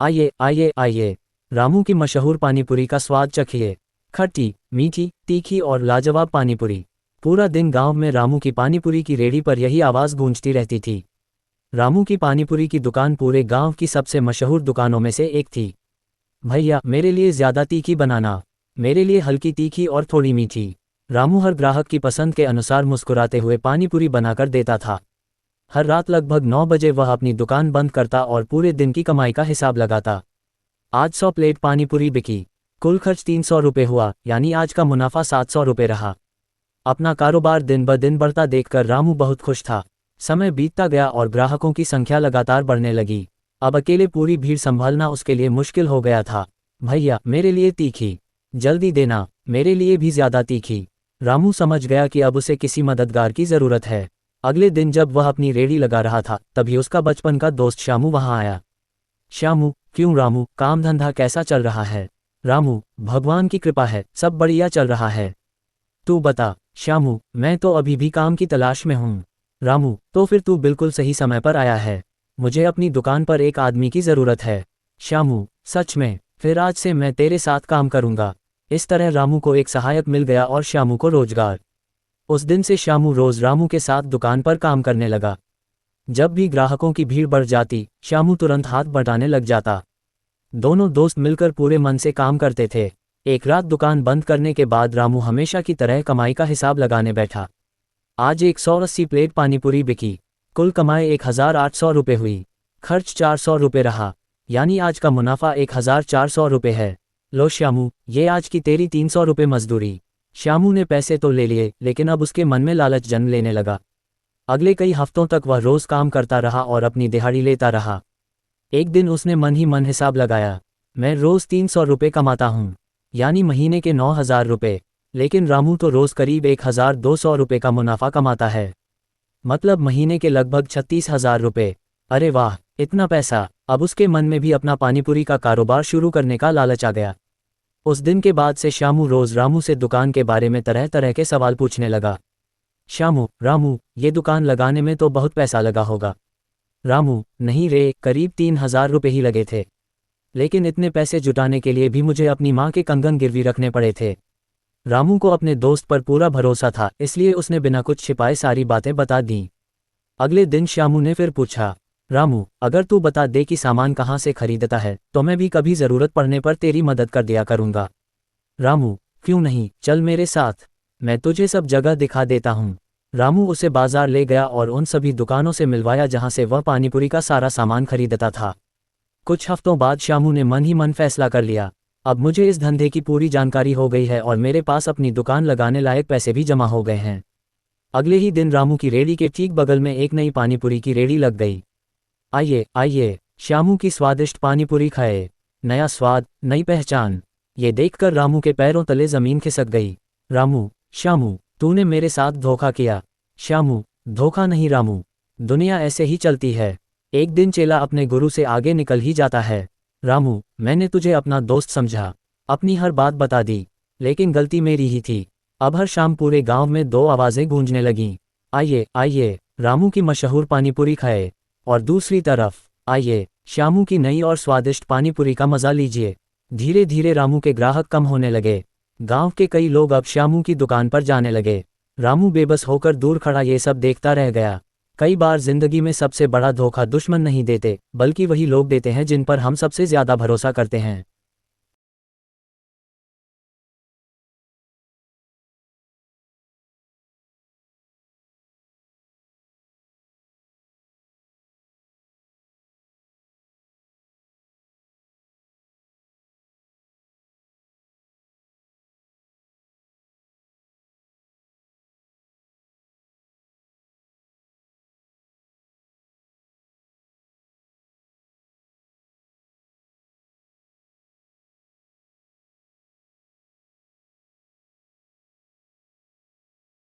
आइए आइए आइए, रामू की मशहूर पानीपुरी का स्वाद चखिए। खट्टी, मीठी, तीखी और लाजवाब पानीपुरी। पूरा दिन गांव में रामू की पानीपुरी की रेहड़ी पर यही आवाज़ गूंजती रहती थी। रामू की पानीपुरी की दुकान पूरे गांव की सबसे मशहूर दुकानों में से एक थी। भैया, मेरे लिए ज़्यादा तीखी बनाना। मेरे लिए हल्की तीखी और थोड़ी मीठी। रामू हर ग्राहक की पसंद के अनुसार मुस्कुराते हुए पानीपुरी बनाकर देता था। हर रात लगभग 9 बजे वह अपनी दुकान बंद करता और पूरे दिन की कमाई का हिसाब लगाता। आज 100 प्लेट पानीपुरी बिकी। कुल खर्च 300 रुपये हुआ, यानी आज का मुनाफा 700 रुपये रहा। अपना कारोबार दिन ब दिन बढ़ता देखकर रामू बहुत खुश था। समय बीतता गया और ग्राहकों की संख्या लगातार बढ़ने लगी। अब अकेले पूरी भीड़ संभालना उसके लिए मुश्किल हो गया था। भैया, मेरे लिए तीखी, जल्दी देना, मेरे लिए भी ज़्यादा तीखी। रामू समझ गया कि अब उसे किसी मददगार की ज़रूरत है। अगले दिन जब वह अपनी रेहड़ी लगा रहा था, तभी उसका बचपन का दोस्त श्यामू वहां आया। श्यामू, क्यों रामू, काम धंधा कैसा चल रहा है? रामू, भगवान की कृपा है, सब बढ़िया चल रहा है। तू बता। श्यामू, मैं तो अभी भी काम की तलाश में हूँ। रामू, तो फिर तू बिल्कुल सही समय पर आया है। मुझे अपनी दुकान पर एक आदमी की ज़रूरत है। श्यामू, सच में? फिर आज से मैं तेरे साथ काम करूँगा। इस तरह रामू को एक सहायक मिल गया और श्यामू को रोजगार। उस दिन से श्यामू रोज रामू के साथ दुकान पर काम करने लगा। जब भी ग्राहकों की भीड़ बढ़ जाती, श्यामू तुरंत हाथ बटाने लग जाता। दोनों दोस्त मिलकर पूरे मन से काम करते थे। एक रात दुकान बंद करने के बाद रामू हमेशा की तरह कमाई का हिसाब लगाने बैठा। आज 180 प्लेट पानीपुरी बिकी। कुल कमाई 1800 रुपये हुई। खर्च 400 रुपये रहा, यानी आज का मुनाफा 1400 रुपये है। लो श्यामू, ये आज की तेरी 300 रुपये मजदूरी। श्यामू ने पैसे तो ले लिए, लेकिन अब उसके मन में लालच जन्म लेने लगा। अगले कई हफ्तों तक वह रोज काम करता रहा और अपनी दिहाड़ी लेता रहा। एक दिन उसने मन ही मन हिसाब लगाया। मैं रोज 300 रुपये कमाता हूँ, यानी महीने के 9000 रुपये। लेकिन रामू तो रोज करीब 1200 रुपये का मुनाफा कमाता है, मतलब महीने के लगभग 36,000 रुपये। अरे वाह, इतना पैसा! अब उसके मन में भी अपना पानीपुरी का कारोबार शुरू करने का लालच आ गया। उस दिन के बाद से श्यामू रोज रामू से दुकान के बारे में तरह तरह के सवाल पूछने लगा। श्यामू, रामू, ये दुकान लगाने में तो बहुत पैसा लगा होगा। रामू, नहीं रे, करीब 3000 रुपये ही लगे थे। लेकिन इतने पैसे जुटाने के लिए भी मुझे अपनी माँ के कंगन गिरवी रखने पड़े थे। रामू को अपने दोस्त पर पूरा भरोसा था, इसलिए उसने बिना कुछ छिपाए सारी बातें बता दीं। अगले दिन श्यामू ने फिर पूछा, रामू, अगर तू बता दे कि सामान कहाँ से खरीदता है, तो मैं भी कभी ज़रूरत पड़ने पर तेरी मदद कर दिया करूँगा। रामू, क्यों नहीं, चल मेरे साथ, मैं तुझे सब जगह दिखा देता हूँ। रामू उसे बाजार ले गया और उन सभी दुकानों से मिलवाया जहाँ से वह पानीपुरी का सारा सामान खरीदता था। कुछ हफ्तों बाद श्यामू ने मन ही मन फैसला कर लिया, अब मुझे इस धंधे की पूरी जानकारी हो गई है और मेरे पास अपनी दुकान लगाने लायक पैसे भी जमा हो गए हैं। अगले ही दिन रामू की रेहड़ी के ठीक बगल में एक नई पानीपुरी की रेहड़ी लग गई। आइए आइए, श्यामू की स्वादिष्ट पानीपुरी खाए। नया स्वाद, नई पहचान। ये देखकर रामू के पैरों तले जमीन खिसक गई। रामू, श्यामू, तूने मेरे साथ धोखा किया। श्यामू, धोखा नहीं रामू, दुनिया ऐसे ही चलती है। एक दिन चेला अपने गुरु से आगे निकल ही जाता है। रामू, मैंने तुझे अपना दोस्त समझा, अपनी हर बात बता दी, लेकिन गलती मेरी ही थी। अब हर शाम पूरे गांव में 2 आवाज़ें गूंजने लगीं। आइए आइए, रामू की मशहूर पानीपुरी खाए। और दूसरी तरफ, आइए, श्यामू की नई और स्वादिष्ट पानीपुरी का मज़ा लीजिए। धीरे धीरे रामू के ग्राहक कम होने लगे। गांव के कई लोग अब श्यामू की दुकान पर जाने लगे। रामू बेबस होकर दूर खड़ा ये सब देखता रह गया। कई बार जिंदगी में सबसे बड़ा धोखा दुश्मन नहीं देते, बल्कि वही लोग देते हैं जिन पर हम सबसे ज़्यादा भरोसा करते हैं।